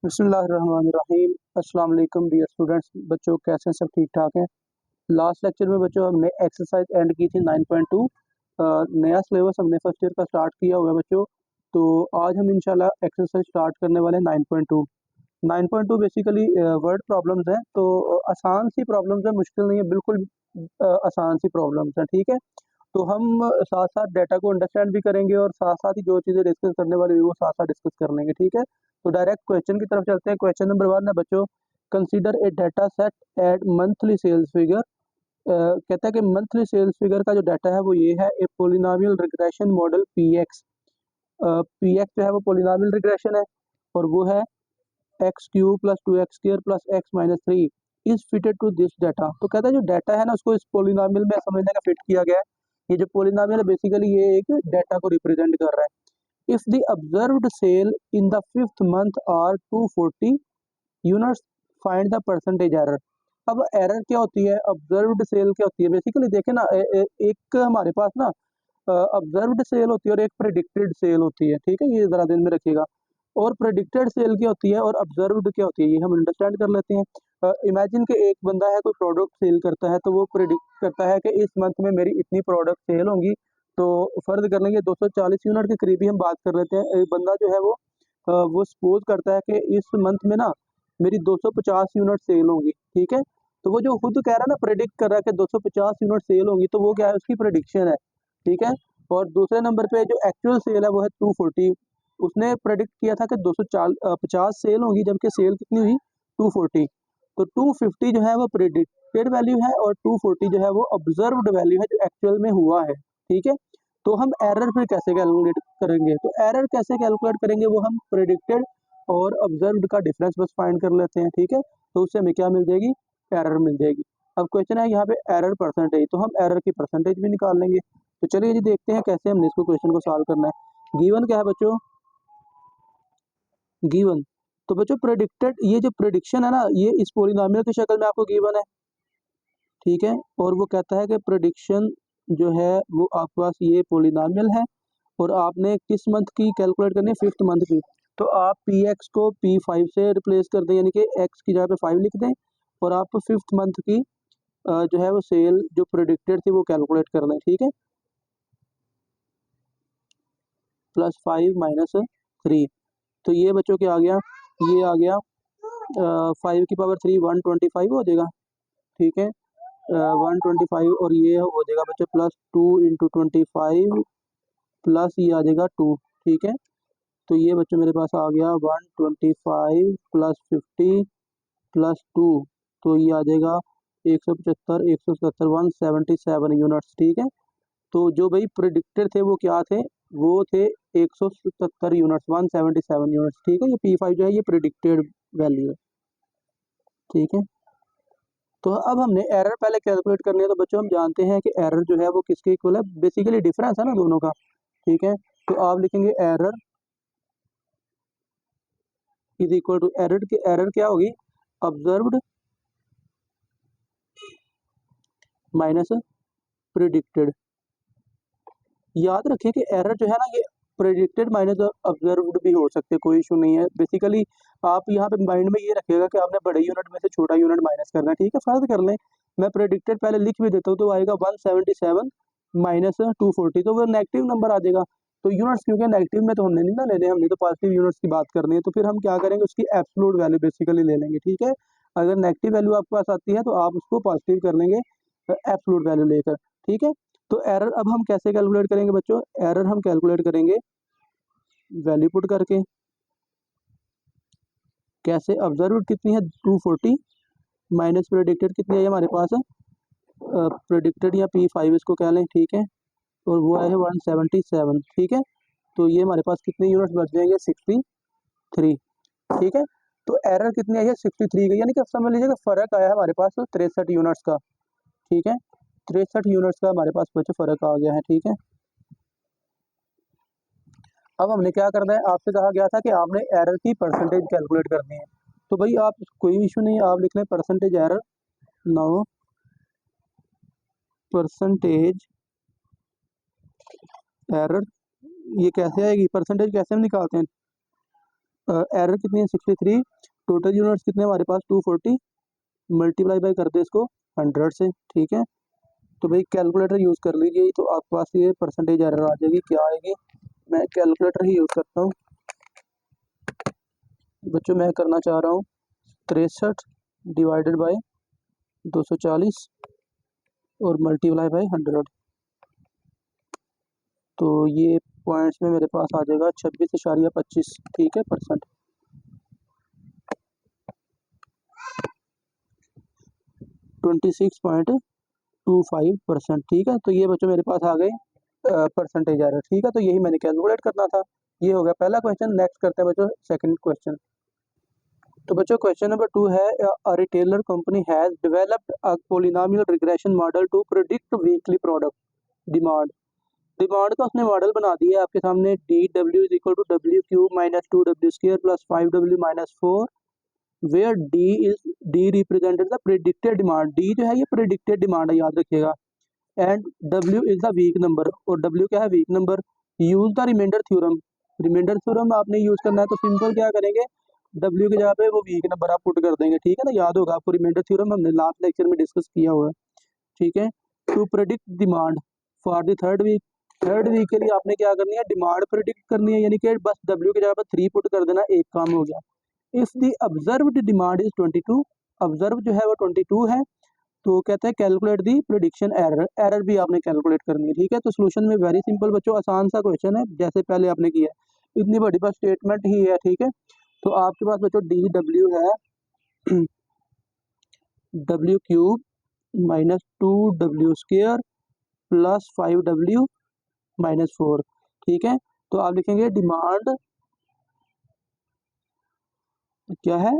बिस्मिल्लाहिर्रहमानिर्रहीम। अस्सलाम वालेकुम डियर स्टूडेंट्स। बच्चों कैसे हैं? सब ठीक ठाक हैं। लास्ट लेक्चर में बच्चों हमने एक्सरसाइज एंड की थी 9.2। नया सिलेबस हमने फर्स्ट ईयर का स्टार्ट किया हुआ है बच्चों। तो आज हम इंशाल्लाह एक्सरसाइज स्टार्ट करने वाले हैं 9.2। 9.2 बेसिकली वर्ड प्रॉब्लम्स हैं। तो आसान सी प्रॉब्लम्स है, मुश्किल नहीं है, बिल्कुल आसान सी प्रॉब्लम्स हैं। ठीक है, तो हम साथ साथ डाटा को अंडरस्टैंड भी करेंगे और साथ साथ ही जो चीज़ें डिस्कस करने वाली हुई वो साथ साथ डिस्कस कर लेंगे। ठीक है, तो डायरेक्ट क्वेश्चन की तरफ चलते हैं। क्वेश्चन नंबर 1 है बच्चों, consider a data set at monthly sales figure. कहता है कि मंथली सेल्स फिगर का जो डाटा है वो ये है, a polynomial regression model PX. PX जो है वो पोलिनोमियल रिग्रेशन है और वो है X cube plus 2x² plus X minus 3 is fitted to this data. तो कहता है जो डाटा है ना उसको इस पोलिनोमियल में समझने का फिट किया गया है। ये जो पोलिनोमियल है बेसिकली ये एक डाटा को रिप्रेजेंट कर रहा है। If the observed sale in the 5th month are 240 units, find the percentage error. अब एरर क्या होती है, ऑब्जर्व्ड सेल क्या होती है? बेसिकली देखे ना, एक हमारे पास ना ऑब्जर्व्ड सेल होती है और एक प्रेडिक्टेड सेल होती है। ठीक है, ये जरा दिन में रखिएगा। और प्रेडिक्टेड सेल क्या होती है और ऑब्जर्व्ड क्या होती है, ये हम अंडरस्टैंड कर लेते हैं। इमेजिन कि एक बंदा है, कोई प्रोडक्ट सेल करता है, तो वो प्रेडिक्ट करता है कि इस मंथ में मेरी इतनी प्रोडक्ट सेल होंगी। तो फर्ज कर लेंगे 240 यूनिट के करीब ही हम बात कर लेते हैं। एक बंदा जो है वो सपोज करता है कि इस मंथ में ना मेरी 250 यूनिट सेल होंगी। ठीक है, तो वो जो खुद कह रहा है ना, प्रेडिक्ट कर रहा है कि 250 यूनिट सेल होंगी, तो वो क्या है, उसकी प्रेडिक्शन है। ठीक है, और दूसरे नंबर पे जो एक्चुअल सेल है वो है 240। उसने प्रेडिक्ट किया था कि 250 सेल होंगी, जबकि सेल कितनी हुई 240। तो 250 जो है वो प्रेडिक्टेड वैल्यू है और 240 जो है वो ऑब्जर्व्ड वैल्यू है जो एक्चुअल में हुआ है। ठीक है, तो हम एरर फिर कैसे कैलकुलेट करेंगे? तो एरर कैसे कैलकुलेट करेंगे, वो हम प्रेडिक्टेड और ऑब्जर्व्ड का डिफरेंस बस फाइंड कर लेते हैं। ठीक है, तो उससे हमें क्या मिल जाएगी, एरर मिल जाएगी। अब क्वेश्चन है यहाँ पे एरर परसेंटेज, तो हम एरर की परसेंटेज भी निकाल लेंगे। तो चलिए जी देखते हैं कैसे हमने इसको क्वेश्चन को सॉल्व करना है। गिवन क्या है बच्चों, गिवन तो बच्चों प्रेडिक्टेड, ये जो प्रेडिक्शन है ना ये इस पोलिनोमियल की शक्ल में आपको गिवन है। ठीक है, और वो कहता है कि प्रेडिक्शन जो है वो आपके पास ये पोलिनोमियल है और आपने किस मंथ की कैलकुलेट करनी है, 5th मंथ की। तो आप पी एक्स को P5 से रिप्लेस कर दें, यानी कि एक्स की जगह पे 5 लिख दें और आप 5th मंथ की जो है वो सेल जो प्रेडिक्टेड थी वो कैलकुलेट कर दें। ठीक है, +5 - 3, तो ये बच्चों क्या आ गया, ये आ गया 5 की पावर 3 125 हो जाएगा। ठीक है, 125 और ये हो जाएगा बच्चों +2 × 25 प्लस ये आ जाएगा 2। ठीक है, तो ये बच्चों मेरे पास आ गया 125 + 50 + 2, तो ये आ जाएगा 175 177 177 यूनिट्स। ठीक है, तो जो भाई प्रिडिक्टेड थे वो क्या थे, वो थे 177 यूनिट्स, 177 यूनिट्स। ठीक है, ये P5 जो है ये प्रिडिक्टेड वैल्यू है। ठीक है, तो अब हमने एरर पहले कैलकुलेट करनी है। तो बच्चों हम जानते हैं कि एरर जो है वो किसके इक्वल है, बेसिकली डिफरेंस है ना दोनों का। ठीक है, तो आप लिखेंगे error is equal to, error क्या होगी, ऑब्जर्व्ड माइनस प्रिडिक्टेड। याद रखें कि एरर जो है ना ये प्रेडिक्टेड माइनस ऑब्जर्व्ड भी हो सकते, कोई इशू नहीं है। बेसिकली आप यहाँ पे माइंड में ये रखिएगा कि आपने बड़े यूनिट में से छोटा यूनिट माइनस करना है। ठीक है, फर्ज कर लें मैं प्रेडिक्टेड पहले लिख भी देता हूँ, तो आएगा 177 - 240, तो वो नेगेटिव नंबर आ जाएगा। तो यूनिट्स क्योंकि नेगेटिव में तो हमने नहीं ना लेने, हमने तो पॉजिटिव यूनिट्स की बात करनी है। तो फिर हम क्या करेंगे, उसकी एब्सोल्यूट वैल्यू बेसिकली ले लेंगे। ठीक है, अगर नेगेटिव वैल्यू आपके पास आती है तो आप उसको पॉजिटिव कर लेंगे एब्सोल्यूट वैल्यू लेकर। ठीक है, तो एरर अब हम कैसे कैलकुलेट करेंगे बच्चों, एरर हम कैलकुलेट करेंगे वैल्यू पुट करके। कैसे, ऑब्जर्व कितनी है 240 माइनस प्रेडिक्टेड कितनी है हमारे पास, प्रेडिक्टेड या P5 इसको कह लें। ठीक है, और वो आया है 177। ठीक है, तो ये हमारे पास कितने यूनिट्स बच जाएंगे, 63। ठीक है, तो एरर कितनी आई है 63 की, यानी कि समझ लीजिएगा फर्क आया है हमारे पास 63 यूनिट्स का। ठीक है, 63 यूनिट्स का हमारे पास बच्चे फर्क आ गया है। ठीक है, अब हमने क्या करना है, आपसे कहा गया था कि आपने एरर की परसेंटेज कैलकुलेट करनी है। तो भाई आप, कोई इशू नहीं है, आप लिख लें percentage error. Now percentage error ये कैसे आएगी, परसेंटेज कैसे हम निकालते हैं, एरर कितनी है 63 टोटल यूनिट्स कितने हमारे पास 240, मल्टीप्लाई बाई कर दे इसको 100 से, ठीक है। तो भाई कैलकुलेटर यूज़ कर लीजिए, तो आपके पास ये परसेंटेज एरर आ जाएगी। क्या आएगी, मैं कैलकुलेटर ही यूज़ करता हूँ बच्चों। मैं करना चाह रहा हूँ 63 डिवाइडेड बाई 240 और मल्टीप्लाई बाई 100। तो ये पॉइंट्स में मेरे पास आ जाएगा 26.25, ठीक है, परसेंट। 26.25%, ठीक है। तो ये बच्चों मेरे पास आ गए परसेंटेज एरर, ठीक है। तो यही मैंने कैलकुलेट करना था। ये हो गया पहला क्वेश्चन। नेक्स्ट करते हैं बच्चों सेकंड क्वेश्चन। तो बच्चों क्वेश्चन नंबर 2 है, a retailer company has developed a polynomial regression model to predict weekly product demand. Demand का उसने मॉडल बना दिया है आपके सामने, D W is equal to W cube minus 2w square plus 5w minus 4, where D represented the predicted demand. D जो है ये प्रेडिक्टेड डिमांड है, याद रखिएगा। And W is the week number, और डब्ल्यू क्या है, week number. Use the remainder theorem. Reminder theorem आपने यूज करना है, तो सिंपल क्या करेंगे, डब्ल्यू की जगह पे वो वीक नंबर आप पुट कर देंगे, ठीक है ना। याद होगा आपको, रिमाइंडर थ्योरम हमने लास्ट लेक्चर में डिस्कस किया हुआ है, ठीक है। To predict demand for the third week. Third week के लिए आपने क्या करनी है, डिमांड प्रेडिक्ट करनी है, यानी कि बस डब्ल्यू की जगह पर 3 पुट कर देना, एक काम हो गया। If the observed demand is 22, observe जो है वो 22 है, तो कहते हैं calculate the prediction error. Error भी आपने कैलकुलेट करनी है, ठीक है। तो सोल्यूशन में वेरी सिंपल बच्चों, आसान सा क्वेश्चन है, जैसे पहले आपने किया, इतनी बड़ी बस स्टेटमेंट ही है, ठीक है। तो आपके पास बच्चों डी डब्ल्यू है W cube minus 2w square plus 5w minus 4, ठीक है। तो आप लिखेंगे डिमांड क्या है,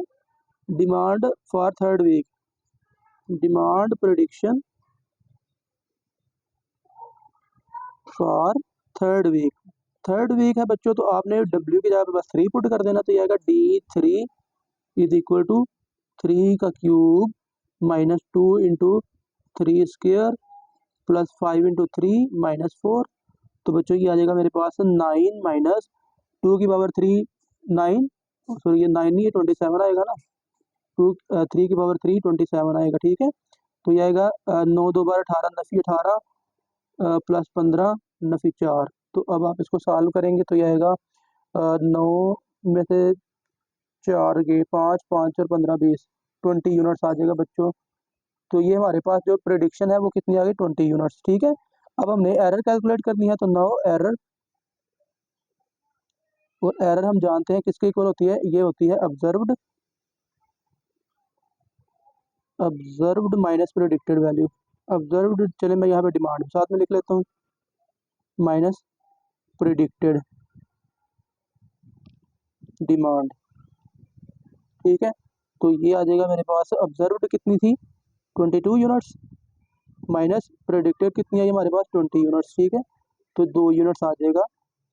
demand for third week, demand prediction for third week. Third week है बच्चों, तो आपने डब्ल्यू की जगह पे बस 3 पुट कर देना, तो ये आएगा D3 इज इक्वल टू 3 का cube minus 2 into 3 square plus 5 into 3 minus 4। तो बच्चों ये आ जाएगा मेरे पास 9 माइनस 2 की पावर 3, 9, सॉरी ये 9 नहीं है 27 आएगा ना, 3 की पावर 3 27 आएगा, ठीक है। तो ये आएगा 9 2 बार 18 नफी 18 प्लस 15 नफी 4। तो अब आप इसको सॉल्व करेंगे, तो ये आएगा 9 में से 4 गए 5, 5 और 15 20, 20 यूनिट्स आ जाएगा बच्चों। तो ये हमारे पास जो प्रेडिक्शन है वो कितनी आ गई, 20 यूनिट्स, ठीक है। अब हमने एरर कैलकुलेट करनी है, तो नो एरर, और एरर हम जानते हैं किसके इक्वल होती है, ये होती है observed, observed minus predicted value. Observed, चले मैं यहाँ पे डिमांड साथ में लिख लेता हूँ, माइनस प्रेडिक्टेड डिमांड, ठीक है। तो ये आ जाएगा मेरे पास, ऑब्जर्व्ड कितनी थी 22 यूनिट्स, माइनस प्रेडिक्टेड कितनी आई हमारे पास 20 यूनिट्स, ठीक है। तो 2 यूनिट्स आ जाएगा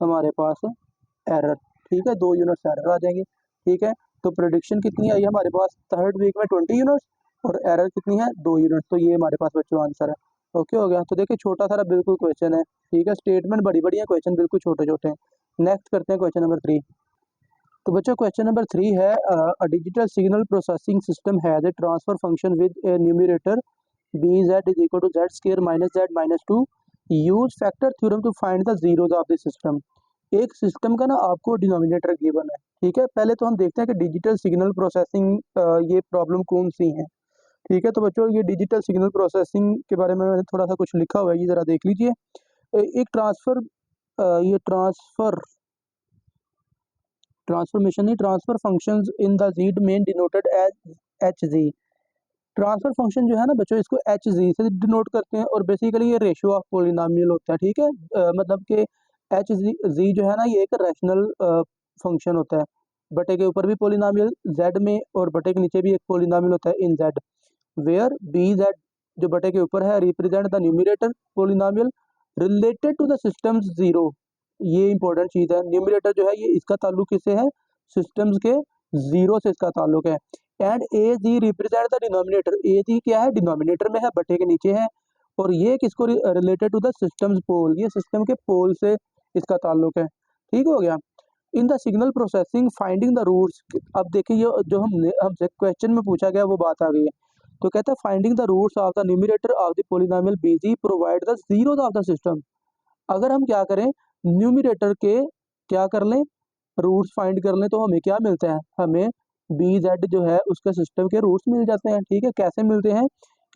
हमारे पास एरर, ठीक है, 2 यूनिट्स एरर आ जाएंगे, ठीक है। तो प्रेडिक्शन कितनी आई हमारे पास थर्ड वीक में 20 यूनिट्स, और एरर कितनी है 2 यूनिट्स। तो ये हमारे पास बच्चों आंसर है। ओके हो गया। तो देखिए छोटा सारा बिल्कुल क्वेश्चन है, ठीक है, स्टेटमेंट बड़ी बड़ी है, क्वेश्चन बिल्कुल छोटे छोटे हैं। नेक्स्ट करते हैं क्वेश्चन नंबर 3। तो बच्चों क्वेश्चन नंबर 3 है, a digital signal processing system has a transfer function with A numerator bz is equal to z square minus z minus 2, use factor theorem to find the zeros of the system. एक system का ना आपको denominator given है, ठीक है। पहले तो हम देखते हैं कि डिजिटल सिग्नल प्रोसेसिंग ये प्रॉब्लम कौन सी है, ठीक है। तो बच्चों ये डिजिटल सिग्नल प्रोसेसिंग के बारे में मैंने थोड़ा सा कुछ लिखा हुआ है, ये जरा देख लीजिए। एक ट्रांसफर, ये ट्रांसफॉर्मेशन नहीं, transfer functions in the read main denoted as H G. Transfer function जो है ना बच्चों, इसको एच जी से डिनोट करते हैं, और बेसिकली ये रेशियो ऑफ पोलिनोमियल होता है, ठीक है। मतलब कि एच जी जो है ना, ये एक रैशनल फंक्शन होता है। बटे के ऊपर भी पोलिनोमियल जेड में, और बटे के नीचे भी एक पोलिनोमियल होता है in Z, where B Z जो बटे के ऊपर है represent the numerator polynomial related to the systems zero. ये इंपॉर्टेंट चीज है, न्यूमरेटर जो है ये इसका ताल्लुक किससे है, सिस्टम्स के जीरो से इसका ताल्लुक है। And A G represent the denominator, A G क्या है, डिनोमिनेटर में है, बटे के नीचे है, और ये किसको रिलेटेड टू द सिस्टम्स पोल, ये सिस्टम के पोल से इसका ताल्लुक है, ठीक हो गया। In the signal processing finding the roots. अब देखिए ये जो हमसे क्वेश्चन में पूछा गया वो बात आ गई है। तो कहता है finding the roots of the numerator of the polynomial BG provide the zeros of the system. अगर हम क्या करें, न्यूमरेटर के क्या कर लें, रूट्स फाइंड कर लें, तो हमें क्या मिलता है, हमें बी जेड जो है उसके सिस्टम के रूट्स मिल जाते हैं। ठीक है, कैसे मिलते हैं,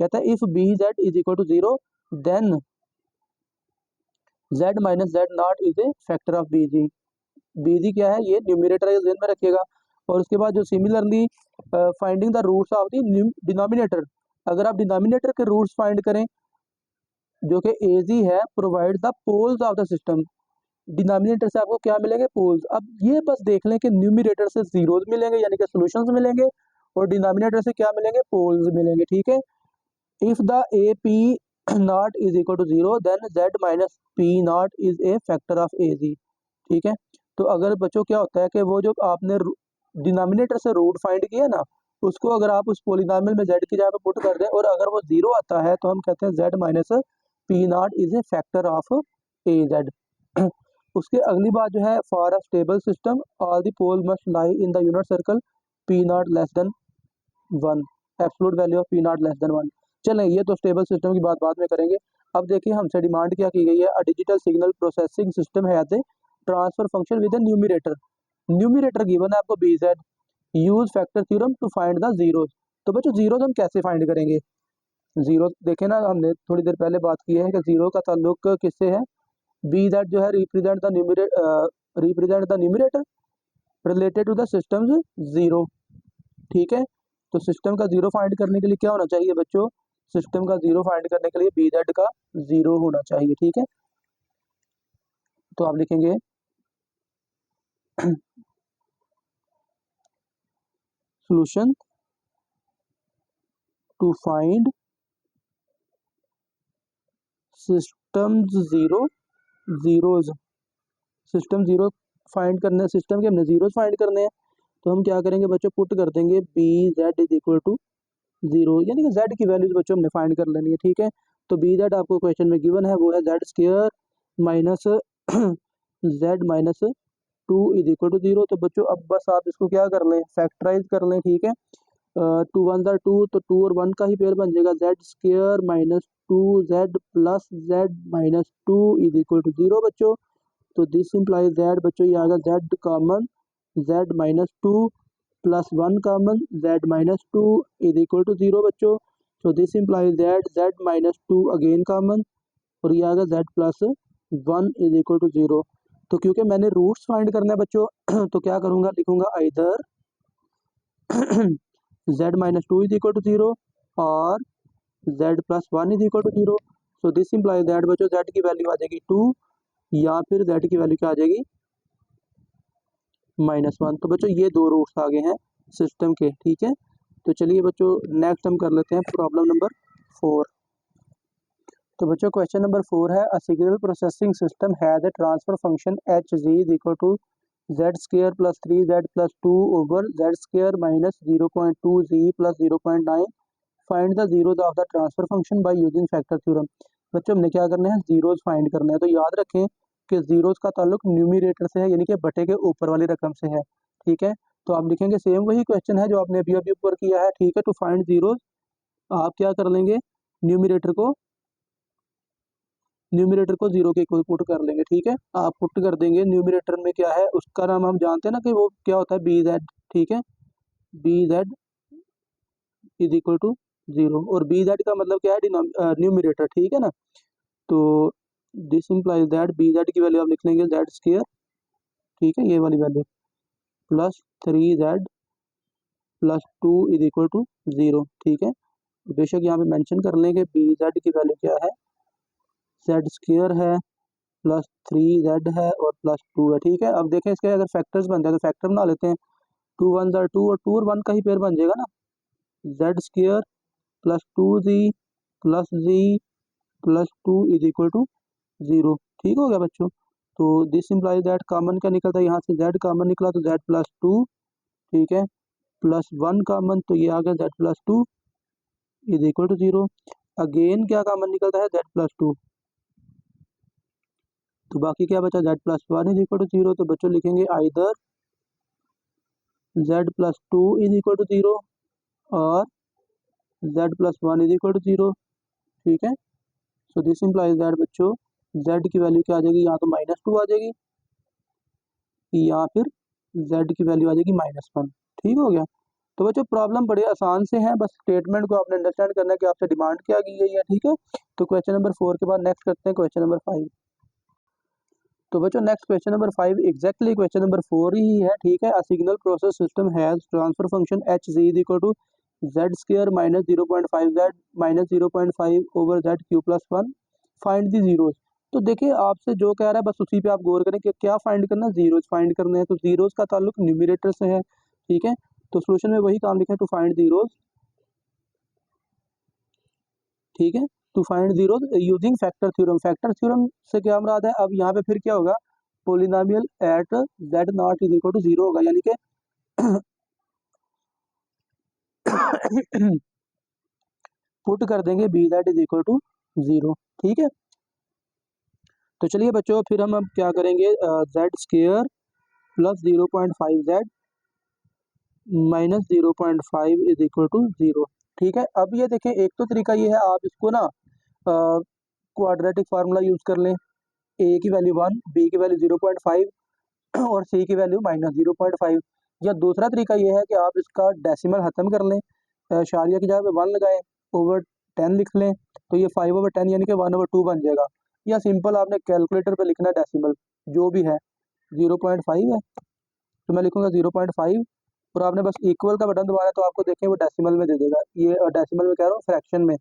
कहता है if B Z is equal to zero then Z minus Z not is a factor of BG. BG क्या है, ये न्यूमरेटर है, ध्यान में रखिएगा। और उसके बाद जो similarly finding the roots of the denominator, अगर आप डिनोमिनेटर के रूट्स फाइंड करें जो कि एजी है, provide the poles of the system. Denominator से आपको क्या मिलेंगे, पोल्स। अब ये बस देख लें कि न्यूमरेटर से जीरोस मिलेंगे यानी कि सॉल्यूशंस मिलेंगे, और डिनोमिनेटर से क्या मिलेंगे, पोल्स मिलेंगे। ठीक है, if the A P not is equal to zero then Z minus P not is a factor of A G. ठीक है, तो अगर बच्चों क्या होता है कि वो जो आपने डिनोमिनेटर से रूट फाइंड किया ना, उसको अगर आप उस पोलिनोमियल में जेड की जगह पे पुट कर दें और अगर वो जीरो आता है तो हम कहते हैं Z minus P not is a factor of a Z. उसके अगली बात जो है, for a stable system all the pole must lie in the unit circle P not less than 1, absolute value of P not less than 1। चलें, ये तो stable system की बात बाद में करेंगे। अब देखिए हमसे डिमांड क्या की गई है, a digital signal processing system है the transfer function with numerator. Numerator given है आपको B Z, use factor theorem to find the zeros. तो बच्चों जीरोस हम कैसे फाइंड करेंगे, जीरो देखें ना, हमने थोड़ी देर पहले बात की है कि जीरो का ताल्लुक किससे है, बी दैट जो है represent the numerator related to the system zero. ठीक है, तो सिस्टम का जीरो फाइंड करने के लिए क्या होना चाहिए बच्चों, सिस्टम का जीरो फाइंड करने के लिए बी जेड का जीरो होना चाहिए। ठीक है, तो आप लिखेंगे solution to find system zero zeros. System zero find करने, सिस्टम के हमने जीरोज फाइंड करने हैं, तो हम क्या करेंगे बच्चों, पुट कर देंगे B Z is equal to zero, यानी कि जेड की वैल्यूज बच्चों हमने फाइंड कर लेनी है। ठीक है, तो बी जेड आपको क्वेश्चन में गिवन है, वो है Z square minus Z minus two is equal to zero. तो बच्चों अब बस आप इसको क्या कर लें, फैक्टराइज कर लें। ठीक है, टू वन ज़ा टू, तो टू और वन का ही पेयर बन जाएगा, Z square minus two Z plus Z minus two is equal to zero बच्चों। तो दिस इम्प्लाइज दैट बच्चों ये आ गया Z common, Z minus two plus one common, Z minus two is equal to zero बच्चों। तो this implies that Z minus two again common, और ये आ गया Z plus one is equal to zero. तो क्योंकि मैंने रूट्स फाइंड करना है बच्चों तो क्या करूँगा, लिखूंगा either Z minus two is equal to zero और Z plus one is equal to zero. So this implies that बच्चों जेड की वैल्यू आ जाएगी टू या फिर जेड की वैल्यू क्या आ जाएगी -1। तो बच्चों ये दो रूट्स आ गए हैं सिस्टम के। ठीक है, तो चलिए बच्चों नेक्स्ट हम कर लेते हैं प्रॉब्लम नंबर 4। तो बच्चों क्वेश्चन नंबर 4 है, a signal processing system has a transfer function H G is equal to Z square plus 3z plus 2 over Z square minus 0.2 G plus 0.9। Find the zeros of the transfer function by using factor theorem. बच्चों हमने क्या करना है, zeros find करना है। तो याद रखें कि जीरोज का ताल्लुक न्यूमरेटर से है, यानी कि बटे के ऊपर वाली रकम से है। ठीक है, तो आप लिखेंगे सेम वही क्वेश्चन है जो आपने अभी अभी ऊपर किया है। ठीक है, टू फाइंड जीरोज आप क्या कर लेंगे, न्यूमरेटर को जीरो के इक्वल पुट कर लेंगे। ठीक है, आप पुट कर देंगे, न्यूमरेटर में क्या है उसका नाम हम जानते हैं ना कि वो क्या होता है, बी जेड। ठीक है, B Z is equal to zero, और बी जेड का मतलब क्या है, न्यूमरेटर। ठीक है ना, तो this implies that B Z की वैल्यू आप लिख लेंगे जेड स्क्वायर, ठीक है, ये वाली value plus 3z plus 2 is equal to zero. ठीक है, बेशक यहाँ पे मेंशन कर लेंगे बी जेड की वैल्यू क्या है, जेड स्क्वायर है प्लस 3z है और प्लस 2 है। ठीक है, अब देखें इसके अगर फैक्टर्स बनते हैं तो फैक्टर बना लेते हैं, 2 वन ज़ा 2 और 2 और 1 का ही पेयर बन जाएगा ना, Z square plus 2z plus z plus 2 is equal to zero. ठीक हो गया बच्चों, तो दिस इम्प्लाइज दैट कॉमन क्या निकलता है, यहाँ से जेड कॉमन निकला तो जेड प्लस टू, ठीक है, प्लस वन कॉमन तो ये आ गया Z plus two is equal to zero. Again क्या कॉमन निकलता है, जेड प्लस टू, तो बाकी क्या बचा, z plus one is equal to zero. तो बच्चों लिखेंगे either z plus two is equal to zero और z plus one is equal to zero. ठीक है, सो दिस इम्प्लाइज दैट बच्चों z की वैल्यू क्या आ जाएगी, यहाँ तो माइनस टू आ जाएगी या फिर z की वैल्यू आ जाएगी माइनस वन। ठीक हो गया। तो बच्चों प्रॉब्लम बड़े आसान से हैं, बस स्टेटमेंट को आपने अंडरस्टैंड करना है कि आपसे डिमांड क्या की गई है। ठीक है, तो क्वेश्चन नंबर 4 के बाद नेक्स्ट करते हैं क्वेश्चन नंबर 5। तो बच्चों next question number 5 exactly question number 4 ही है। ठीक है, a signal process system has transfer function H G is equal to Z square minus 0.5 Z minus 0.5 over Z Q plus one, find the zeros. तो देखिए आपसे जो कह रहा है बस उसी पे आप गौर करें कि क्या फाइंड करना है, जीरोज फाइंड करने हैं। तो जीरोज का ताल्लुक न्यूमरेटर से है। ठीक है, तो सोल्यूशन में वही काम लिखा है, टू फाइंड जीरोज। ठीक है, to find zeros using factor theorem. Factor theorem से क्या मुराद है, अब यहाँ पे फिर क्या होगा, polynomial at Z not is equal to zero होगा, यानी कि पुट कर देंगे B Z is equal to zero. ठीक है, तो चलिए बच्चों फिर हम अब क्या करेंगे, Z square plus 0.5 Z minus 0.5 is equal to zero. ठीक है, अब ये देखें एक तो तरीका ये है, आप इसको ना क्वाड्रेटिक फार्मूला यूज कर लें, ए की वैल्यू 1, बी की वैल्यू 0.5 और सी की वैल्यू माइनस 0.5। या दूसरा तरीका ये है कि आप इसका डेसिमल खत्म कर लें, शारिया की जगह पे 1 लगाएं, ओवर 10 लिख लें, तो ये 5/10 यानी कि 1/2 बन जाएगा। या सिंपल आपने कैलकुलेटर पे लिखना है डेसिमल जो भी है, 0.5 है तो मैं लिखूंगा 0.5 और आपने बस इक्वल का बटन दबाना है तो आपको देखें वो डेसिमल में दे देगा, ये डेसिमल में कह रहा हूँ फ्रैक्शन में,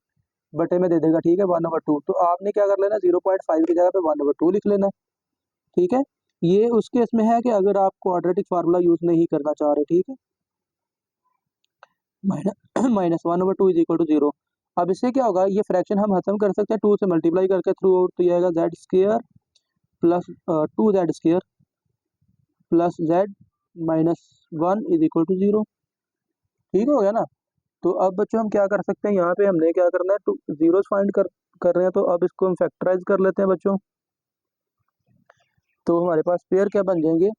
बटे में दे देगा। ठीक है, 1/2। तो आपने क्या कर लेना, 0.5 की जगह पे 1/2 लिख लेना। ठीक है, ये उस केस में है कि अगर आप क्वाड्रेटिक फार्मूला यूज नहीं करना चाह रहे। ठीक है, minus 1/2 is equal to zero. अब इससे क्या होगा, ये फ्रैक्शन हम खत्म कर सकते हैं 2 से मल्टीप्लाई करके थ्रू आउट, तो ये आएगा Z square plus 2 Z square plus Z minus one is equal to zero. ठीक हो गया ना। तो अब बच्चों हम क्या कर सकते हैं, यहाँ पे हमने क्या करना है, टू जीरोस फाइंड कर रहे हैं, तो अब इसको हम फैक्टराइज कर लेते हैं बच्चों। तो हमारे पास पेयर क्या बन जाएंगे,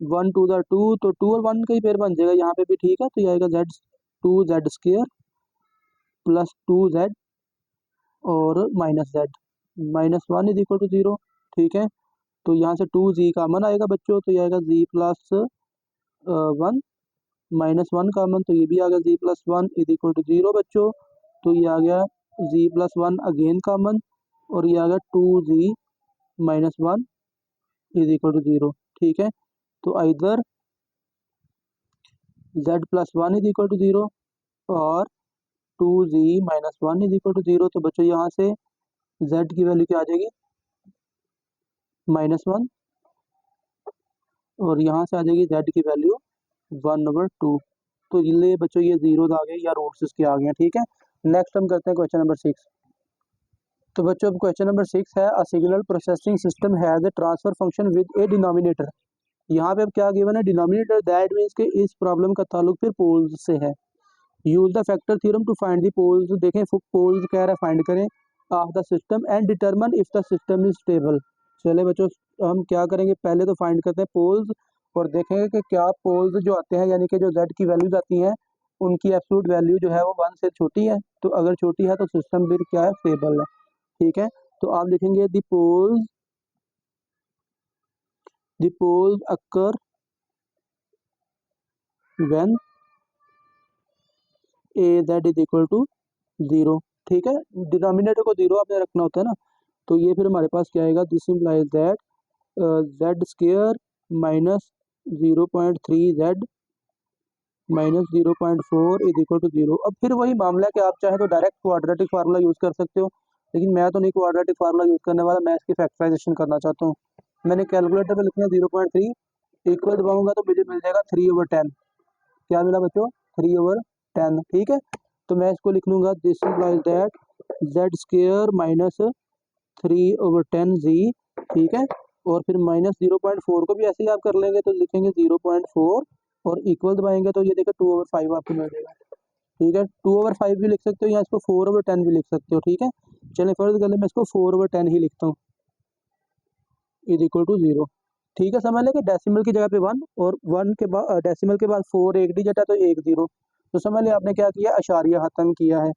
1 2 ज़ा 2, तो 2 और 1 का ही पेयर बन जाएगा यहाँ पे भी। ठीक है, तो ये आएगा Z 2 Z square plus 2 Z और minus Z minus one is equal to zero. ठीक है, तो यहाँ से 2 जी कामन आएगा बच्चों, तो ये आएगा G plus one minus one common, तो ये भी आ गया G plus one is equal to zero बच्चों। तो ये आ गया G plus one again common और ये आ गया 2 G minus one is equal to zero. ठीक है, तो इधर Z plus one is equal to zero और 2 G minus one is equal to zero. तो बच्चों यहाँ से जेड की वैल्यू क्या आ जाएगी, -1 और यहाँ से आ जाएगी जेड की वैल्यू 1/2। तो ये बच्चों ये जीरो आ गए या रूट्स इसके आ गए हैं। ठीक है, नेक्स्ट हम करते हैं क्वेश्चन नंबर 6। तो बच्चों अब क्वेश्चन नंबर 6 है, a signal processing system has a transfer function with A denominator. यहाँ पे अब क्या गिवन है, डिनोमिनेटर, दैट मीन्स के इस प्रॉब्लम का ताल्लुक फिर पोल्स से है। Use the factor theorem to find the poles. देखें पोल्स कह रहा है फाइंड करें of the system and determine if the system is stable. चले बच्चों हम क्या करेंगे, पहले तो फाइंड करते हैं पोल्स और देखेंगे कि क्या पोल्स जो आते हैं यानी कि जो जेड की वैल्यूज आती हैं उनकी एब्सोल्यूट वैल्यू जो है वो 1 से छोटी है। तो अगर छोटी है तो सिस्टम फिर क्या है, स्टेबल है। ठीक है, तो आप लिखेंगे the poles occur when A Z is equal to zero. ठीक है, डिनोमिनेटर को जीरो आपने रखना होता है ना, तो ये फिर हमारे पास क्या आएगा, this implies that Z square minus 0.3 Z minus 0.4 is equal to zero. अब फिर वही मामला है कि आप चाहे तो डायरेक्ट क्वाड्रेटिक फार्मूला यूज कर सकते हो, लेकिन मैं तो नहीं क्वाड्रेटिक फार्मूला यूज करने वाला, मैं इसकी फैक्टराइजेशन करना चाहता हूँ। मैंने कैलकुलेटर पे लिखना है 0.3, इक्वल दबाऊंगा तो मुझे मिल जाएगा 3/10। क्या मिला बच्चों, 3/10। ठीक है, तो मैं इसको लिख लूंगा, this implies that Z square minus 3/10 जी। ठीक है, और फिर माइनस 0.4 को भी ऐसे ही आप कर लेंगे, तो लिखेंगे 0.4 और इक्वल दबाएंगे तो ये देखो 2/5 आपको मिल जाएगा। ठीक है, 2/5 भी लिख सकते हो या इसको 4/10 भी लिख सकते हो। ठीक है, चलिए फर्ज कर ले मैं इसको 4/10 ही लिखता हूँ। Is equal to 0। ठीक है, समझ लें कि डेसिमल की जगह पे 1 और 1 के बाद डेसिमल के बाद 4 एक डिजिट है तो 1 0। तो समझ लें आपने क्या किया, अशारिया खत्म किया है।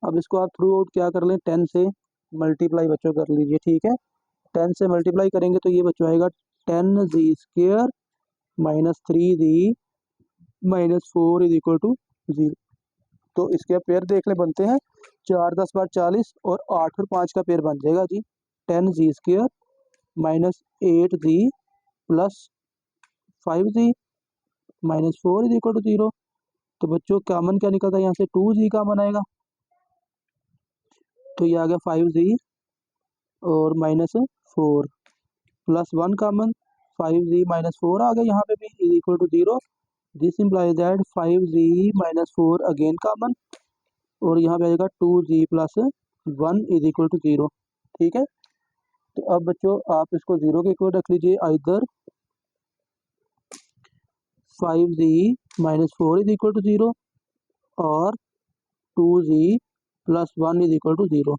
अब इसको आप थ्रू आउट क्या कर लें, 10 से मल्टीप्लाई बच्चों कर लीजिए। ठीक है, 10 से मल्टीप्लाई करेंगे तो ये बच्चों आएगा 10 G square minus 3 G minus 4 is equal to 0। तो इसके पेयर देख ले बनते हैं 4 10 बार 40 और 8 और 5 का पेयर बन जाएगा G 10 G square minus 8 G plus 5 G minus 4 is equal to 0। तो बच्चों कॉमन क्या निकलता है यहाँ से, 2 जी कॉमन आएगा, तो ये आ गया 5 जी और minus 4 plus 1 common, 5 G minus 4 आ गया यहाँ पे भी is equal to 0। This implies that 5 G minus 4 again common और यहाँ पे आएगा 2 G plus 1 is equal to 0। ठीक है, तो अब बच्चों आप इसको 0 के इक्वल रख लीजिए, either 5 G minus 4 is equal to 0 और 2 G plus 1 is equal to 0।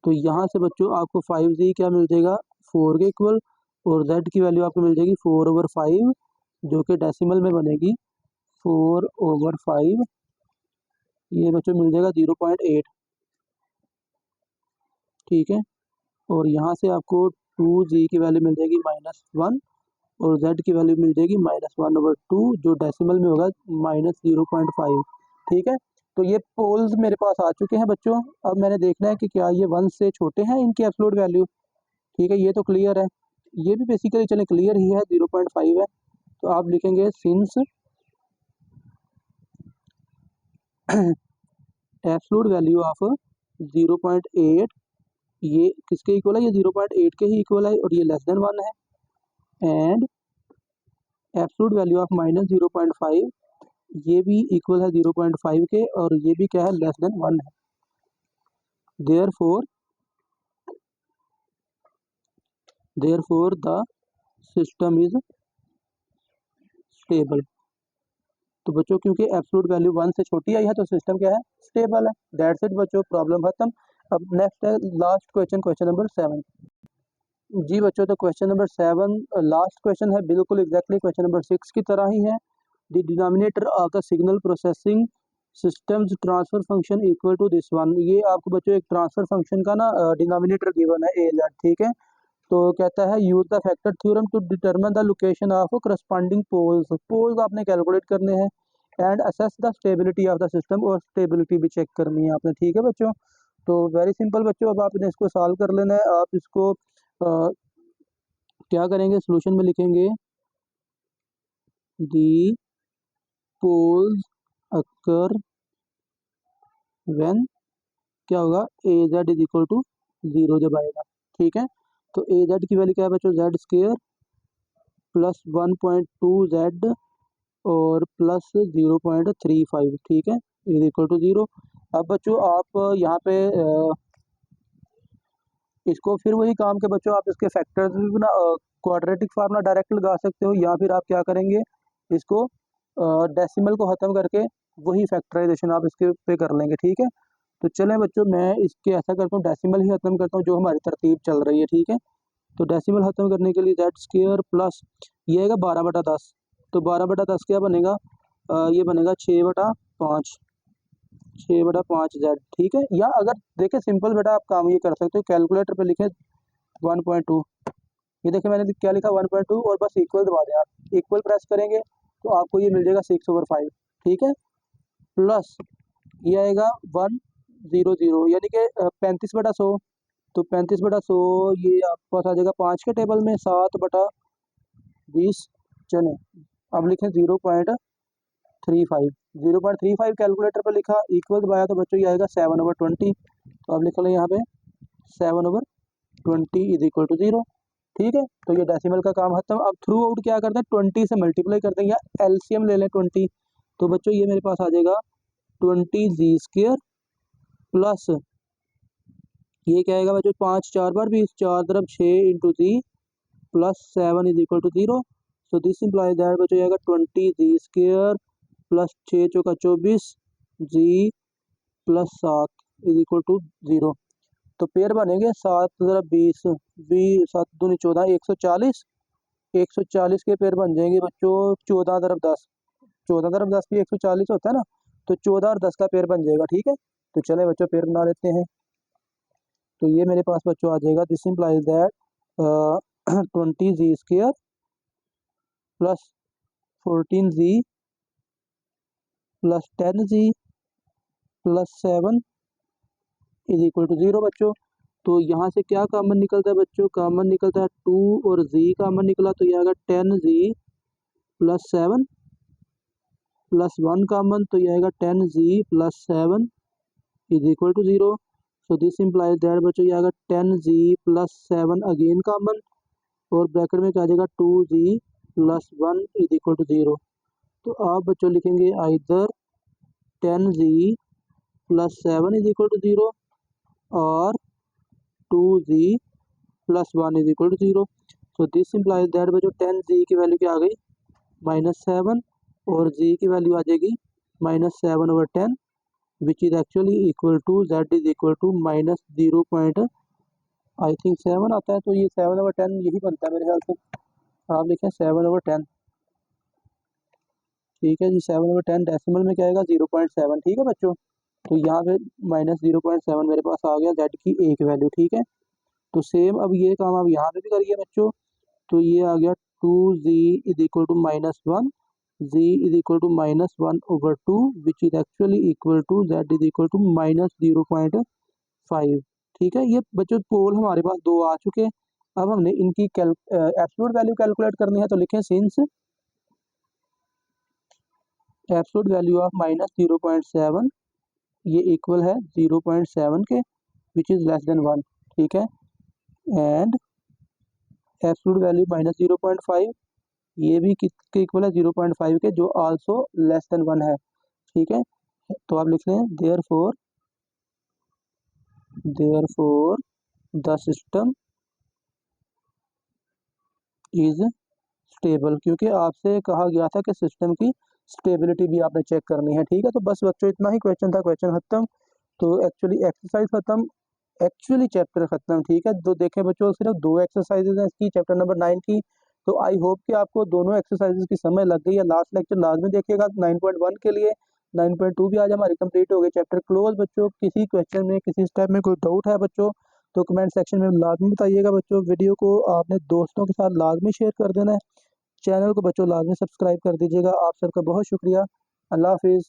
तो यहाँ से बच्चों आपको 5 जी क्या मिल जाएगा, 4 के इक्वल, और z की वैल्यू आपको मिल जाएगी 4/5 जो कि डेसिमल में बनेगी 4/5। ये बच्चों मिल जाएगा 0.8। ठीक है, और यहाँ से आपको 2g की वैल्यू मिल जाएगी -1 और z की वैल्यू मिल जाएगी -1/2 जो डेसिमल में होगा -0.5। ठीक है, तो ये पोल्स मेरे पास आ चुके हैं बच्चों। अब मैंने देखना है कि क्या ये 1 से छोटे हैं इनकी एब्सोल्यूट वैल्यू। ठीक है, ये तो क्लियर है, ये भी बेसिकली चले क्लियर ही है, 0.5 है। तो आप लिखेंगे सिंस एब्सोल्यूट वैल्यू ऑफ 0.8 ये किसके इक्वल है, ये 0.8 के ही इक्वल है और ये लेस देन 1 है। एंड एब्सोल्यूट वैल्यू ऑफ -0.5 ये भी इक्वल है 0.5 के और ये भी क्या है, लेस देन 1 है। Therefore the system is stable. तो बच्चों क्योंकि एब्सोल्यूट वैल्यू 1 से छोटी आई है तो सिस्टम क्या है, स्टेबल है। दैट्स इट बच्चों, प्रॉब्लम खत्म। अब नेक्स्ट है लास्ट क्वेश्चन, क्वेश्चन नंबर 7। जी बच्चों, तो क्वेश्चन नंबर 7 लास्ट क्वेश्चन है, बिल्कुल एग्जैक्टली क्वेश्चन नंबर 6 की तरह ही है। The denominator of the signal processing systems transfer function equal to this one. ये आपको बच्चों एक ट्रांसफर फंक्शन का ना डिनोमिनेटर गिवन है ए जेड। ठीक है, तो कहता है use the factor theorem to determine the location of corresponding poles. Poles आपने कैलकुलेट करने हैं and assess the stability of the system, और स्टेबिलिटी भी चेक करनी है आपने। ठीक है बच्चों, तो वेरी सिंपल बच्चों, अब आपने इसको सॉल्व कर लेना है। आप इसको क्या करेंगे, सोल्यूशन में लिखेंगे दी पोल्स अकर व्हेन क्या होगा, ए जेड इज इक्वल टू 0 जब आएगा। ठीक है, तो ए जेड की वैल्यू क्या है बच्चों, जेड स्क्र प्लस 1.2 जेड और प्लस 0.35। ठीक है, इज इक्वल टू 0। अब बच्चों आप यहाँ पे इसको फिर वही काम के बच्चों, आप इसके फैक्टर्स भी ना क्वाड्रेटिक फार्मूला डायरेक्ट लगा सकते हो, या फिर आप क्या करेंगे, इसको डेसिमल को ख़त्म करके वही फैक्टराइजेशन आप इसके पे कर लेंगे। ठीक है, तो चलें बच्चों, मैं इसके ऐसा करता हूँ, डेसिमल ही ख़त्म करता हूँ जो हमारी तरतीब चल रही है। ठीक है, तो डेसिमल ख़त्म करने के लिए जेड स्क्र प्लस ये आएगा 12/10। तो 12/10 क्या बनेगा, ये बनेगा 6/5, 6/5 जेड। ठीक है, या अगर देखें सिंपल बेटा आप काम ये कर सकते हो, कैलकुलेटर पे लिखें 1.2। ये देखिए मैंने क्या लिखा 1.2 और बस इक्वल दबा दें। आप इक्वल प्रेस करेंगे तो आपको ये मिल जाएगा 6/5। ठीक है, प्लस ये आएगा 100 यानी कि 35/100। तो 35/100 ये आपके पास आ जाएगा 5 के टेबल में 7/20। चले अब लिखें 0.35, 0.35 कैलकुलेटर पर लिखा, इक्वल दबाया तो बच्चों ये आएगा 7/20। तो अब लिख लें यहाँ पे 7/20 इज इक्वल टू 0। ठीक है, तो ये डेसिमल का काम खत्म। अब थ्रू आउट क्या करते हैं, 20 से मल्टीप्लाई करते हैं या एलसीएम ले लें 20। तो बच्चों ये मेरे पास आ जाएगा 20 जी स्क्र प्लस ये क्या आएगा बच्चों, 5 4 बार 20, 4 तरफ 6 into G plus 7 is equal to 0। So this implies that बच्चों आएगा 20 जी स्क्र प्लस 6 चौका 24 G plus 7 is equal to 0। तो पेयर बनेंगे 7 ज़रा 20 20 7 दूनी 14 140 के पेयर बन जाएंगे बच्चों 14 ज़रब 10 14 ज़रब 10 भी 140 होता है ना, तो 14 और 10 का पेयर बन जाएगा। ठीक है, तो चले बच्चों पेयर बना लेते हैं। तो ये मेरे पास बच्चों आ जाएगा, this implies that 20z² plus 14z plus 10z plus 7 is equal to 0 बच्चों। तो यहाँ से क्या कॉमन निकलता है बच्चों, कॉमन निकलता है 2 और z कॉमन निकला, तो ये आएगा 10z प्लस 7 प्लस 1 कॉमन, तो ये आएगा 10z plus 7 is equal to 0। So this implies that बच्चों ये आएगा 10z प्लस 7 अगेन कॉमन, और ब्रैकेट में क्या आ जाएगा 2z plus 1 is equal to 0। तो आप बच्चों लिखेंगे either 10z plus 7 is equal to 0 और 2z plus 1 is equal to 0। So this implies that बच्चों 10z की वैल्यू क्या आ गई -7 और z की वैल्यू आ जाएगी -7/10 which is actually equal to z is equal to -0 I think 7 आता है, तो ये 7/10 यही बनता है मेरे ख्याल से। आप लिखें 7/10। ठीक है जी, 7/10 डेसिमल में क्या आएगा 0.7। ठीक है बच्चों, तो यहाँ पे -0.7 मेरे पास आ गया z की एक वैल्यू। ठीक है, तो सेम अब ये काम आप यहाँ पे भी करिए बच्चों। तो ये आ गया 2z is equal to -1 z is equal to -1/2 which is actually equal to z is equal to -0.5। ठीक है, ये बच्चों पोल हमारे पास दो आ चुके हैं। अब हमने इनकी एब्सोल्यूट वैल्यू कैलकुलेट करनी है, तो लिखें सिंस एब्सोल्यूट वैल्यू ऑफ -0.7 ये इक्वल है 0.7 के विच इज़ लेस देन 1। ठीक है, एंड एब्सोल्यूट वैल्यू -0.5 ये भी किसके इक्वल है 0.5 के, जो आल्सो लेस देन 1 है। ठीक है, तो आप लिख लें therefore the system is stable, क्योंकि आपसे कहा गया था कि सिस्टम की स्टेबिलिटी भी आपने चेक करनी है। ठीक है, तो बस बच्चों इतना ही क्वेश्चन था, क्वेश्चन खत्म। तो एक्चुअली एक्सरसाइज खत्म, एक्चुअली चैप्टर खत्म। ठीक है, तो देखें बच्चों सिर्फ 2 एक्सरसाइजेज हैं इसकी, चैप्टर नंबर 9 की। तो आई होप कि आपको दोनों एक्सरसाइजेज की समझ लग गई है। लास्ट लेक्चर लाजमी देखिएगा 9.1 के लिए। 9.2 भी आज हमारी कंप्लीट हो गई, चैप्टर क्लोज बच्चों। किसी क्वेश्चन में किसी स्टेप में कोई डाउट है बच्चों तो कमेंट सेक्शन में लाजमी बताइएगा बच्चों। वीडियो को आपने दोस्तों के साथ लाजमी शेयर कर देना है। चैनल को बच्चों लाजमी सब्सक्राइब कर दीजिएगा। आप सबका बहुत शुक्रिया। अल्लाह हाफिज़।